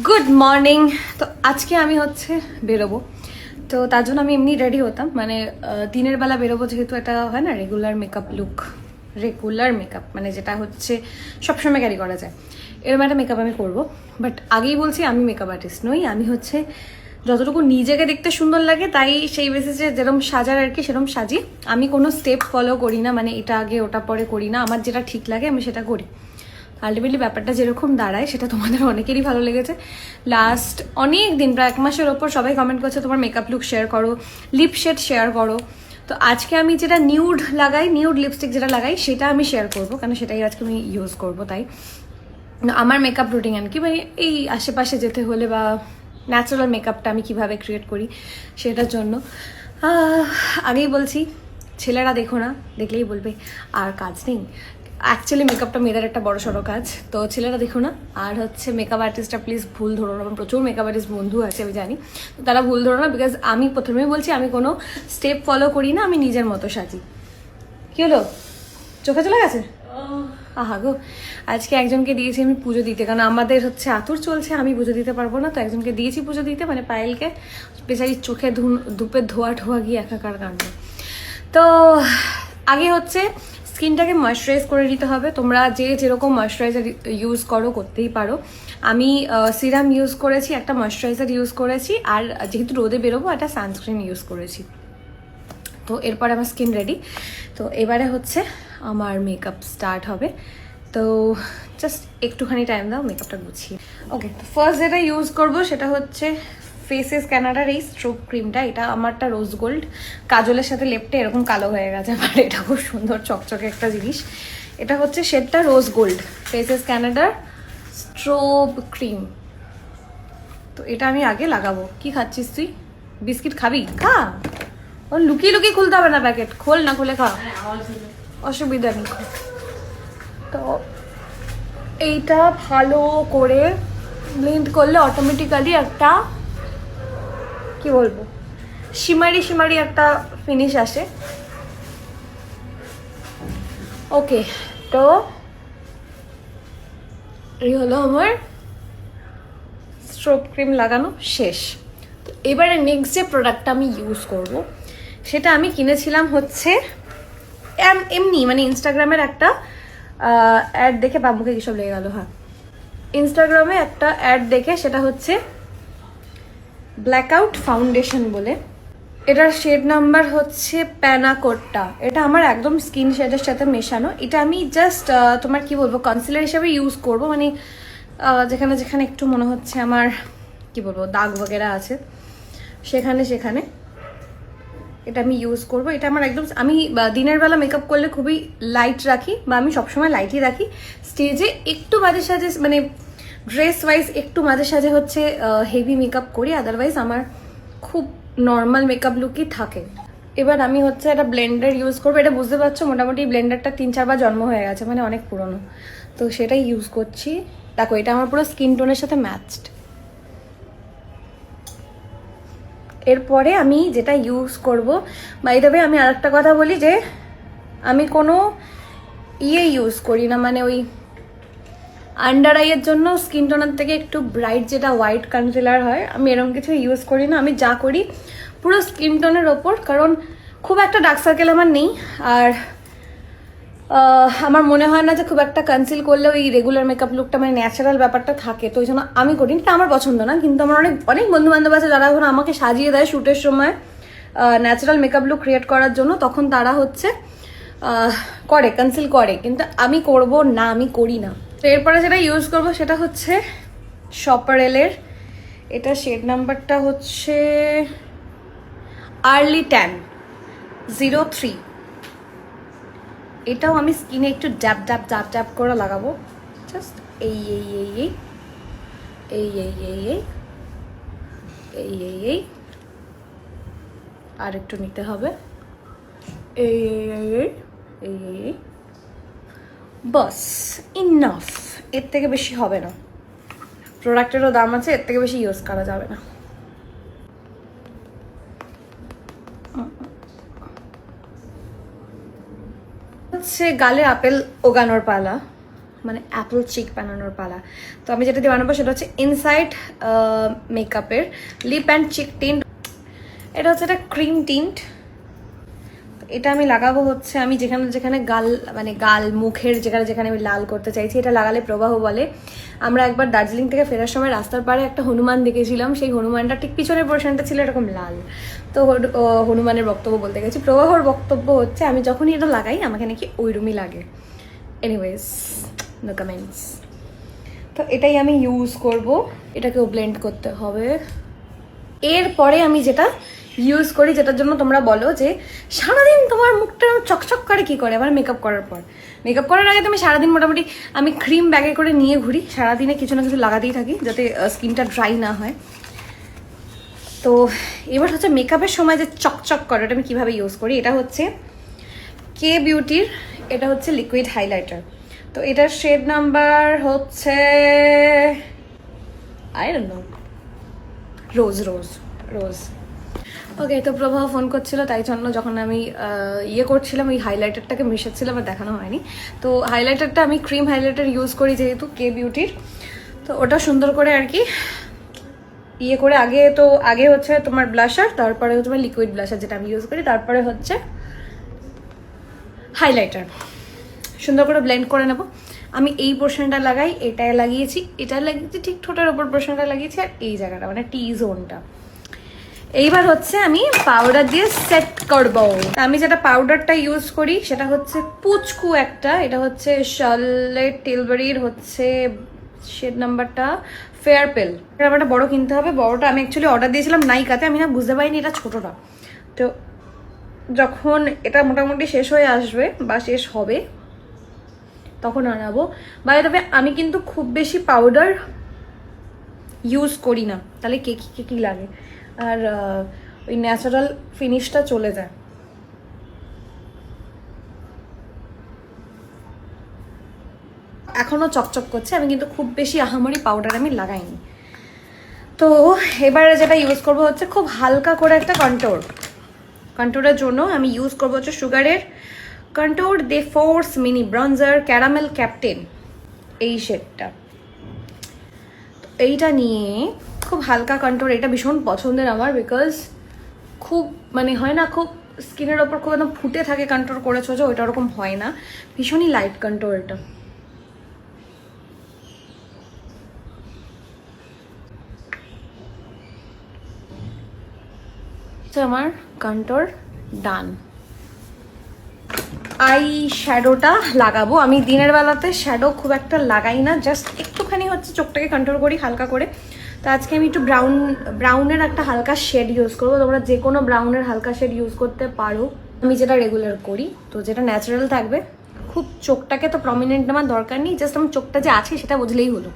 Good morning. তো আজকে আমি হচ্ছে বেরোবো, তো তার জন্য আমি এমনি রেডি হতাম, মানে দিনের বেলা বেরোবো, যেহেতু এটা হয় না regular makeup look, regular makeup মানে যেটা হচ্ছে সবসময় ক্যারি করা যায়, এরকম একটা মেকআপ আমি করবো। বাট আগেই বলছি আমি মেকআপ আর্টিস্ট নই, আমি হচ্ছে যতটুকু নিজেকে দেখতে সুন্দর লাগে তাই সেই বেসিসে যেরকম সাজার আর কি সেরকম সাজি। আমি কোনো স্টেপ ফলো করি না, মানে এটা আগে ওটা পরে করি না, আমার যেটা ঠিক লাগে আমি সেটা করি। আলটিমেটলি ব্যাপারটা যেরকম দাঁড়ায় সেটা তোমাদের অনেকেরই ভালো লেগেছে। লাস্ট অনেক দিন, প্রায় 1 মাসের ওপর সবাই কমেন্ট করছে তোমার মেকআপ লুক শেয়ার করো, লিপ শেড শেয়ার করো। তো আজকে আমি যেটা নিউড লাগাই, নিউড লিপস্টিক যেটা লাগাই সেটা আমি শেয়ার করবো, কারণ সেটাই আজকে আমি ইউজ করবো। তাই আমার মেকআপ রুটিন আর কি, মানে এই আশেপাশে যেতে হলে বা ন্যাচারাল মেকআপটা আমি কিভাবে ক্রিয়েট করি সেটার জন্য। আগেই বলছি, ছেলেরা দেখো না, দেখলেই বলবে আর কাজ নেই। অ্যাকচুয়ালি মেকআপটা মেয়েদের একটা বড় সড়ো কাজ, তো ছেলেরা দেখো না। আর হচ্ছে মেকআপ আর্টিস্টটা প্লিজ ভুল ধরো না, আমার প্রচুর মেকআপ আর্টিস্ট বন্ধু আছে আমি জানি, তো তারা ভুল ধরো না, বিকজ আমি প্রথমেই বলছি আমি কোনো স্টেপ ফলো করি না, আমি নিজের মতো সাজি। কি হলো, চোখে চলে গেছে? আহা গো, আজকে একজনকে দিয়েছি আমি পুজো দিতে, কারণ আমাদের হচ্ছে আতুর চলছে, আমি পুজো দিতে পারবো না, তো একজনকে দিয়েছি পুজো দিতে, মানে পায়েলকে। বেচারির চোখে ধূপের ধোয়া ঠোয়া গিয়ে একাকার কাণ্ড। তো আগে হচ্ছে স্কিনটাকে ময়শ্চারাইজ করে নিতে হবে। তোমরা যে যেরকম ময়শ্চারাইজার ইউজ করো করতেই পারো। আমি সিরাম ইউজ করেছি, একটা ময়শ্চারাইজার ইউজ করেছি, আর যেহেতু রোদে বেরোবো একটা সানস্ক্রিন ইউজ করেছি। তো এরপরে আমার স্কিন রেডি। তো এবারে হচ্ছে আমার মেকআপ স্টার্ট হবে। তো জাস্ট একটুখানি টাইম দাও মেকআপটা গুছিয়ে। ওকে, তো ফার্স্ট যেটা ইউজ করবো সেটা হচ্ছে ফেসেস ক্যানাডার এই স্ট্রোক ক্রিমটা। এটা আমারটা রোজ গোল্ড, কাজলের সাথে লেপটে এরকম কালো হয়ে গেছে, বাট এটা খুব সুন্দর চকচকে একটা জিনিস। এটা হচ্ছে শেডটা রোজ গোল্ড, ফেসেস ক্যানাডার স্ট্রোব ক্রিম। তো এটা আমি আগে লাগাবো। কি খাচ্ছিস তুই? বিস্কিট খাবি? খা, ও লুকিয়ে লুকিয়ে খুলতে হবে না, প্যাকেট খোল, না খুলে খা, অসুবিধা নেই। তো এইটা ভালো করে ব্লেন্ড করলে অটোমেটিক্যালি একটা কি বলবো শিমারি শিমারি একটা ফিনিশ আসে। ওকে, তো এই হলো আমার স্ট্রোব ক্রিম লাগানো শেষ। তো এবারে নেক্সট যে প্রোডাক্টটা আমি ইউজ করব সেটা আমি কিনেছিলাম হচ্ছে এমনি, মানে ইনস্টাগ্রামের একটা অ্যাড দেখে, বাবুকে কিসব লেগে গেল। হ্যাঁ, ইনস্টাগ্রামে একটা অ্যাড দেখে, সেটা হচ্ছে ব্ল্যাকআউট ফাউন্ডেশন বলে। এটার শেড নাম্বার হচ্ছে প্যানাকোট্টা। এটা আমার একদম স্কিন শেডের সাথে মেশানো। এটা আমি জাস্ট তোমার কি বলবো কনসিলার হিসেবে ইউজ করব, মানে যেখানে যেখানে একটু মনে হচ্ছে আমার কি বলবো দাগ বগেরা আছে সেখানে সেখানে এটা আমি ইউজ করব। এটা আমার একদম, আমি দিনের বেলা মেকআপ করলে খুবই লাইট রাখি, বা আমি সবসময় লাইটই রাখি। স্টেজে একটু মাঝে সাঝে, মানে ড্রেস ওয়াইজ একটু মাঝে সাঝে হচ্ছে হেভি মেকআপ করি, আদারওয়াইজ আমার খুব নর্মাল মেকআপ লুকই থাকে। এবার আমি হচ্ছে একটা ব্লেন্ডার ইউজ করবো। এটা বুঝতে পারছো মোটামুটি ব্লেন্ডারটা 3-4 বার জন্ম হয়ে গেছে, মানে অনেক পুরনো, তো সেটাই ইউজ করছি। দেখো এটা আমার পুরো স্কিন টোনের সাথে ম্যাচড। এরপরে আমি যেটা ইউজ করব, বাই দ্য ওয়ে আমি আরেকটা কথা বলি যে আমি কোনো ইউজ করি না, মানে ওই আন্ডার আইয়ের জন্য স্কিন টোনার থেকে একটু ব্রাইট যেটা হোয়াইট কনসিলার হয়, আমি এরকম কিছু ইউজ করি না। আমি যা করি পুরো স্কিন টোনের ওপর, কারণ খুব একটা ডার্ক সার্কেল আমার নেই, আর আমার মনে হয় না যে খুব একটা কনসিল করলে ওই রেগুলার মেকআপ লুকটা মানে ন্যাচারাল ব্যাপারটা থাকে, তো ওই জন্য আমি করি। এটা আমার পছন্দ না, কিন্তু আমার অনেক অনেক বন্ধু বান্ধব আছে যারা এখন আমাকে সাজিয়ে দেয় শ্যুটের সময় ন্যাচারাল মেকআপ লুক ক্রিয়েট করার জন্য, তখন তারা হচ্ছে করে কনসিল করে, কিন্তু আমি করব না, আমি করি না। তো এরপরে যেটা ইউজ করব সেটা হচ্ছে শপারেলের, এটা শেড নাম্বারটা হচ্ছে আর্লি ট্যান 03। এটাও আমি স্কিনে একটু ড্যাপ ড্যাপ ড্যাপ ড্যাপ করে লাগাবো, জাস্ট এই এই এই এই এই এই এই এই এই এই এই আর একটু নিতে হবে, এই এই এই এই এই এই এই, বাস ইনাফ। এর থেকে বেশি হবে না, প্রোডাক্টেরও দাম আছে, এর থেকে বেশি ইউজ করা যাবে না। হচ্ছে গালে আপেল ওগানোর পালা, মানে অ্যাপল চিক বানানোর পালা। তো আমি যেটা দিয়ে বানাবো সেটা হচ্ছে ইনসাইড মেকআপের লিপ অ্যান্ড চিক টিন্ট। এটা হচ্ছে একটা ক্রিম টিন্ট। এটা আমি লাগাবো হচ্ছে আমি যেখানে যেখানে গাল মানে গাল মুখের যেখানে যেখানে আমি লাল করতে চাইছি। এটা লাগালে প্রবাহ বলে। আমরা একবার দার্জিলিং থেকে ফেরার সময় রাস্তার পাড়ে একটা হনুমান দেখেছিলাম, সেই হনুমানটা ঠিক পিছনের পোর্শনটা ছিল এরকম লাল। তো হনুমানের বক্তব্য বলতে গেছি, প্রবাহর বক্তব্য হচ্ছে আমি যখনই এটা লাগাই আমাকে নাকি ওইরকমই লাগে। Anyways, no comments. তো এটাই আমি ইউজ করব। এটাকেও ব্লেন্ড করতে হবে। এরপরে আমি যেটা ইউজ করি, যেটার জন্য তোমরা বলো যে সারাদিন তোমার মুখটা চকচক করে কি করে, আমার মেকআপ করার পর। মেকআপ করার আগে তো আমি সারাদিন মোটামুটি আমি ক্রিম ব্যাগে করে নিয়ে ঘুরি, সারাদিনে কিছু না কিছু লাগাতেই থাকি যাতে স্কিনটা ড্রাই না হয়। তো এবার হচ্ছে মেকআপের সময় যে চকচক করে ওটা আমি কীভাবে ইউজ করি। এটা হচ্ছে কে বিউটির, এটা হচ্ছে লিকুইড হাইলাইটার। তো এটার শেড নাম্বার হচ্ছে আই ডোন্ট নো, রোজ রোজ রোজ। ওকে, তো প্রবাহ ফোন করছিল, তাই জন্য যখন আমি করছিলাম ওই হাইলাইটারটাকে মিশাচ্ছিলাম আর দেখানো হয়নি। তো হাইলাইটারটা আমি ক্রিম হাইলাইটার ইউজ করি যেহেতু কে বিউটির। তো ওটা সুন্দর করে আর কি করে আগে হচ্ছে তোমার ব্লাশার, তারপরে হচ্ছে তোমার লিকুইড ব্লাশার যেটা আমি ইউজ করি, তারপরে হচ্ছে হাইলাইটার সুন্দর করে ব্লেন্ড করে নেব। আমি এই পোর্শনটা লাগাই, এটা লাগিয়েছি ঠিক ঠোঁটের ওপর পোর্শনটা লাগিয়েছি, আর এই জায়গাটা মানে টি জোনটা। এইবার হচ্ছে আমি পাউডার দিয়ে সেট করবো। আমি যেটা পাউডারটা ইউজ করি সেটা হচ্ছে পুচকু একটা, এটা হচ্ছে শার্লেট টিলবারির হচ্ছে শেড নাম্বারটা ফেয়ার পেল। এটা বড় কিনতে হবে, বড়টা আমি অ্যাকচুয়ালি অর্ডার দিয়েছিলাম নাইকাতে, আমি না বুঝতে পারিনি এটা ছোটটা। তো যখন এটা মোটামুটি শেষ হয়ে আসবে বা শেষ হবে তখন আনাবো। বাই তবে আমি কিন্তু খুব বেশি পাউডার ইউজ করি না, তাহলে কি লাগে, আর ওই ন্যাচারাল ফিনিশটা চলে যায়। এখনো চকচক করছে, আমি কিন্তু খুব বেশি আহামরি পাউডার আমি লাগাইনি। তো এবারে যেটা ইউজ করবো হচ্ছে খুব হালকা করে একটা কন্ট্যুরের জন্য আমি ইউজ করবো হচ্ছে সুগারের contour de force mini bronzer caramel captain, এই শেডটা। এইটা নিয়ে খুব হালকা কন্ট্যুর, এটা ভীষণ পছন্দের আমার, বিকজ খুব মানে হয় না খুব স্কিনের ওপর খুব একদম ফুটে থাকে কন্ট্যুর করেছো যে, ওইটা ওরকম হয় না, ভীষণই লাইট কন্ট্যুর এটা। আমার কন্ট্যুর ডান। আই শ্যাডোটা লাগাবো। আমি দিনের বেলাতে শ্যাডো খুব একটা লাগাই না, জাস্ট একটুখানি হচ্ছে চোখটাকে কন্ট্রোল করি হালকা করে। তো আজকে আমি একটু ব্রাউনের একটা হালকা শেড ইউজ করবো। তোমরা যে কোনো ব্রাউনের হালকা শেড ইউজ করতে পারো, আমি যেটা রেগুলার করি। তো যেটা ন্যাচারাল থাকবে, খুব চোখটাকে তো প্রমিনেন্ট আমার দরকার নেই, জাস্ট আমার চোখটা যে আছে সেটা বুঝলেই হলো।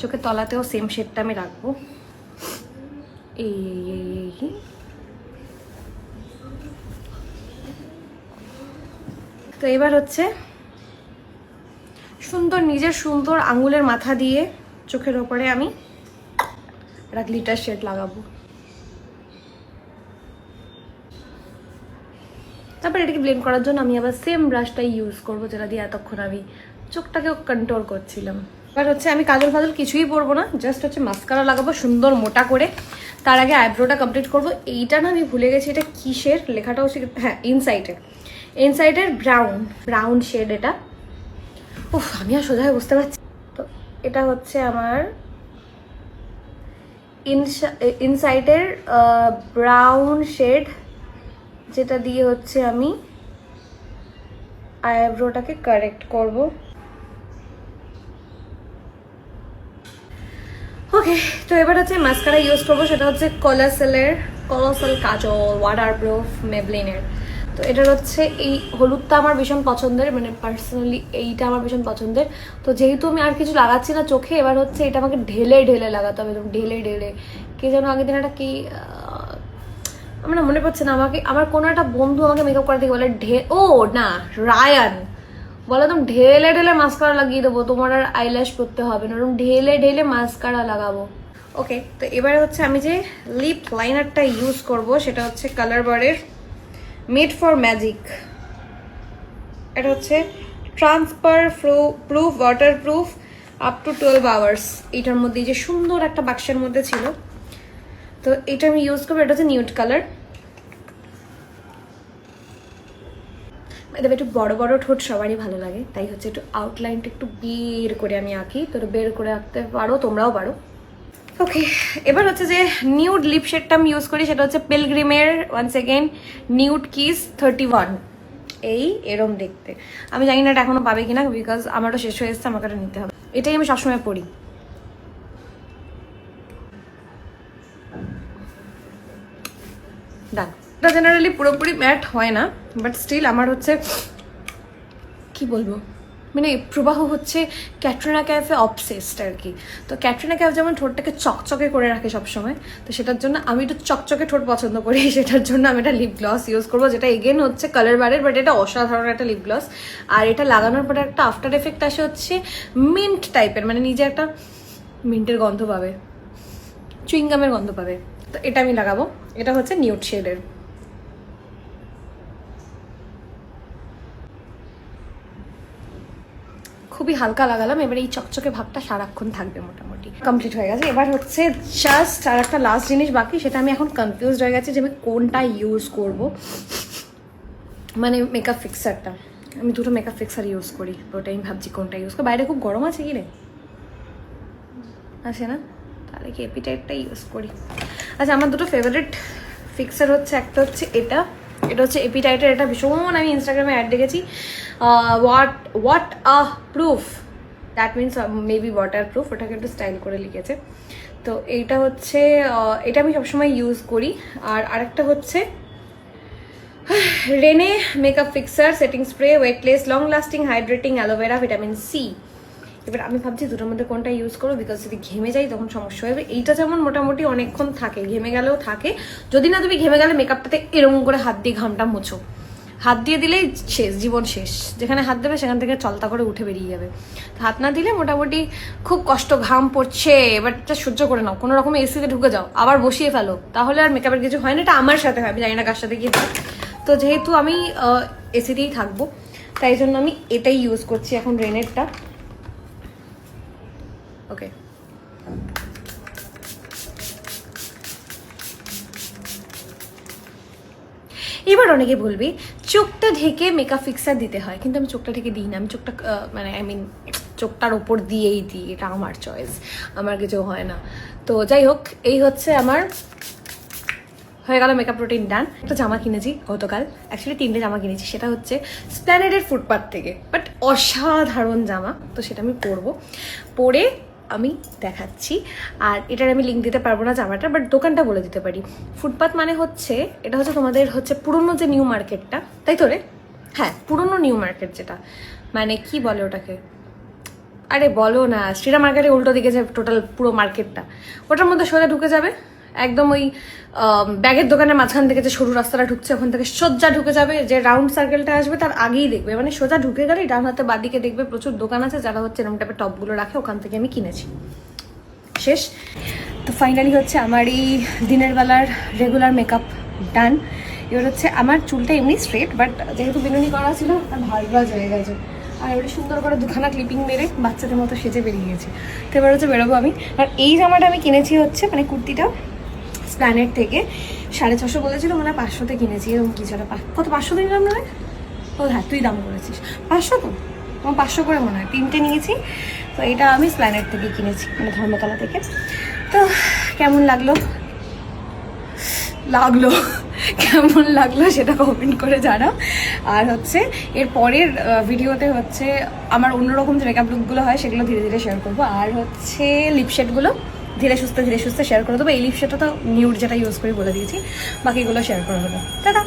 চোখের তলাতেও সেম শেডটা আমি রাখবো। এই তো এবার হচ্ছে নিজের সুন্দর আঙুলের মাথা দিয়ে চোখের ওপরে আমি একটা গ্লিটার শেড লাগাবো। তারপর এটাকে ব্লেন্ড করার জন্য আমি আবার সেম ব্রাশটাই ইউজ করবো যেটা দিয়ে এতক্ষণ আমি চোখটাকেও কন্ট্রোল করছিলাম। এবার হচ্ছে আমি কাজল ফাজল কিছুই পরবো না, জাস্ট হচ্ছে মাস্কারা লাগাবো সুন্দর মোটা করে। তার আগে আইব্রোটা কমপ্লিট করবো। এইটা না আমি ভুলে গেছি এটা কিসের, লেখাটা হচ্ছে হ্যাঁ ইনসাইডের ব্রাউন শেড এটা। উফ, আমি আর সোজা বুঝতে পারছি। তো এটা হচ্ছে আমার ইনসাইডের ব্রাউন শেড, যেটা দিয়ে হচ্ছে আমি আইব্রোটাকে কারেক্ট করব। ওকে, তো এবার হচ্ছে মাস্কারা ইউজ করবো, সেটা হচ্ছে কলোসাল কাজল ওয়াটারপ্রুফ মেবলিনের। তো এটার হচ্ছে এই হলুদটা আমার ভীষণ পছন্দের, মানে পার্সোনালি এইটা আমার ভীষণ পছন্দের। তো যেহেতু আমি আর কিছু লাগাচ্ছি না চোখে, এবার হচ্ছে এটা আমাকে ঢেলে লাগাতে হবে, ঢেলে কে যেন আগের দিন একটা কি আমার না মনে পড়ছে না, আমার কোনো একটা বন্ধু আমাকে মেকআপ করা থেকে বলে রায়ান বলে তুমি ঢেলে মাস্কারা লাগিয়ে দেবো, তোমার আর আইল্যাশ করতে হবে না, ওরকম ঢেলে মাস্কারা লাগাবো। ওকে, তো এবারে হচ্ছে আমি যে লিপ লাইনারটা ইউজ করব সেটা হচ্ছে কালার বারের মেড ফর ম্যাজিক। এটা হচ্ছে transfer proof, water proof, up to 12 hours. এটার মধ্যে এই যে সুন্দর একটা বাক্সের মধ্যে ছিল, তো এটা আমি ইউজ করবো। এটা হচ্ছে নিউড কালার। একটু বড় বড় ঠোঁট সবারই ভালো লাগে, তাই হচ্ছে একটু আউটলাইনটা একটু বের করে আমি আঁকি। তো বের করে আঁকতে পারো, তোমরাও পারো। ওকে, এবার হচ্ছে যে নিউড লিপ শেডটা আমি ইউজ করি, সেটা হচ্ছে পিলগ্রিমের ওয়ান্স এগেন নিউড কিস 31। এরম দেখতে, আমি জানি না এটা এখনো পাবে কিনা, বিকজ আমারও শেষ হয়ে এসছে, আমাকে এটা নিতে হবে। এটাই আমি সবসময় পড়ি। ডান। এটা জেনারেলি পুরোপুরি ম্যাট হয় না, বাট স্টিল আমার হচ্ছে কি বলবো, মানে প্রবাহ হচ্ছে ক্যাটরিনা ক্যাফে অবসেসড আর কি। তো ক্যাটরিনা ক্যাফ যেমন ঠোঁটটাকে চকচকে করে রাখে সবসময়, তো সেটার জন্য আমি একটু চকচকে ঠোঁট পছন্দ করি। সেটার জন্য আমি একটা লিপ গ্লস ইউজ করবো, যেটা এগেন হচ্ছে কালার বারের, বাট এটা অসাধারণ একটা লিপ গ্লস। আর এটা লাগানোর পরে একটা আফটার এফেক্ট আসে হচ্ছে মিন্ট টাইপের, মানে নিজে একটা মিন্টের গন্ধ পাবে, চুইংগামের গন্ধ পাবে। তো এটা আমি লাগাবো। এটা হচ্ছে নিউড শেডের। খুবই হালকা লাগালাম। এবার এই চকচকে ভাবটা সারাক্ষণ থাকবে। মোটামুটি কমপ্লিট হয়ে গেছে। এবার হচ্ছে জাস্ট আর একটা লাস্ট জিনিস বাকি, সেটা আমি এখন কনফিউজড হয়ে গেছি যে আমি কোনটা ইউজ করব। মানে মেকআপ ফিক্সারটা, আমি দুটো মেকআপ ফিক্সার ইউজ করি, ওটাই আমি ভাবছি কোনটা ইউজ করি। বাইরে খুব গরম আছে কি রে, আছে না? তাহলে কি এপিটাইটটা ইউজ করি। আচ্ছা, আমার দুটো ফেভারিট ফিক্সার হচ্ছে, একটা হচ্ছে এটা হচ্ছে এপিটাইটের। এটা ভীষণ আমি ইনস্টাগ্রামে অ্যাড দেখেছি, what a proof, that means maybe water proof, ওটাকে একটু স্টাইল করে লিখেছে। তো এইটা হচ্ছে এটা আমি সবসময় ইউজ করি। আর আরেকটা হচ্ছে Renee makeup fixer setting spray, weightless, long lasting, hydrating, aloe vera, vitamin C. এবার আমি ভাবছি দুটোর মধ্যে কোনটা ইউজ করবো, বিকজ যদি ঘেমে যাই তখন সমস্যা হবে। এইটা যেমন মোটামুটি অনেকক্ষণ থাকে, ঘেমে গেলেও থাকে। যদি না তুমি ঘেমে গেলে মেকআপটাতে এরকম করে হাত দিয়ে ঘামটা মুছো, হাত দিয়ে দিলেই শেষ, জীবন শেষ। যেখানে হাত দেবে সেখান থেকে চলতা করে উঠে বেরিয়ে যাবে। হাত না দিলে মোটামুটি খুব কষ্ট, ঘাম পড়ছে, এবার এটা সহ্য করে নাও, কোনো রকম এসিতে ঢুকে যাও, আবার বসিয়ে ফেলো, তাহলে আর মেকআপের কিছু হয় না। এটা আমার সাথে হয়, আমি জানি না কার সাথে কি হয়। তো যেহেতু আমি এসিতেই থাকবো, তাই জন্য আমি এটাই ইউজ করছি এখন, রেনেরটা। ওকে, এবার অনেকে বলবি চোখটা ঢেকে মেকআপ ফিক্সার দিতে হয়, কিন্তু আমি চোখটা ঢেকে দিই না। আমি চোখটা মানে আই মিন চোখটার ওপর দিয়েই দিই, এটা আমার চয়েস, আমার কিছু হয় না। তো যাই হোক, এই হচ্ছে আমার হয়ে গেল মেকআপ রুটিন ডান। একটা জামা কিনেছি গতকাল, অ্যাকচুয়ালি 3টে জামা কিনেছি। সেটা হচ্ছে স্প্ল্যানেডের ফুটপাথ থেকে, বাট অসাধারণ জামা। তো সেটা আমি পরে আমি দেখাচ্ছি। আর এটার আমি লিঙ্ক দিতে পারবো না জামাটা, বাট দোকানটা বলে দিতে পারি। ফুটপাথ মানে হচ্ছে, এটা হচ্ছে তোমাদের হচ্ছে পুরনো যে নিউ মার্কেটটা, তাই তো রে? হ্যাঁ, পুরনো নিউ মার্কেট, যেটা মানে কি বলে ওটাকে, আরে বলো না, শ্রীরাম মার্কেটের উল্টো দিকে যে টোটাল পুরো মার্কেটটা, ওটার মধ্যে সোজা ঢুকে যাবে একদম। ওই ব্যাগের দোকানের মাঝখান থেকে যে সরু রাস্তাটা ঢুকছে, ওখান থেকে সোজা ঢুকে যাবে, যে রাউন্ড সার্কেলটা আসবে তার আগেই দেখবে, মানে সোজা ঢুকে গেলেই ডান হাতে বাদিকে দেখবে প্রচুর দোকান আছে, যারা হচ্ছে এরকম টাইপের টপগুলো রাখে, ওখান থেকে আমি কিনেছি। শেষ। তো ফাইনালি হচ্ছে আমার এই দিনের বেলার রেগুলার মেকআপ ডান। এবার হচ্ছে আমার চুলটা এমনি স্ট্রেট, বাট যেহেতু বিনুনি করা ছিল আর ভাজ হয়ে গেছে, আর এবারে সুন্দর করে দুখানা ক্লিপিং মেরে বাচ্চাদের মতো সেজে বেরিয়ে গেছি। তো এবার হচ্ছে বেরোবো আমি। আর এই জামাটা আমি কিনেছি হচ্ছে, মানে কুর্তিটা স্প্ল্যানেড থেকে 650 বলেছিল, মানে 500-তে কিনেছি, এরকম কিছু একটা। কত 500 নিলাম না? ও হ্যাঁ, তুই দাম করেছিস 500, তো আমার 500 করে মনে হয় 3টে নিয়েছি। তো এটা আমি স্প্ল্যানেড থেকে কিনেছি, মানে ধর্মতলা থেকে। তো কেমন লাগলো কেমন লাগলো সেটা কমেন্ট করে জানাও। আর হচ্ছে এর পরের ভিডিওতে হচ্ছে আমার অন্যরকম যে মেকআপ লুকগুলো হয় সেগুলো ধীরে ধীরে শেয়ার করবো। আর হচ্ছে লিপশেডগুলো ধীরে সুস্থে শেয়ার করে দেবো। এই লিপশেডটা তো নিউড যেটা ইউজ করি বলে দিয়েছি, বাকিগুলো শেয়ার করে দেবো। টাটা।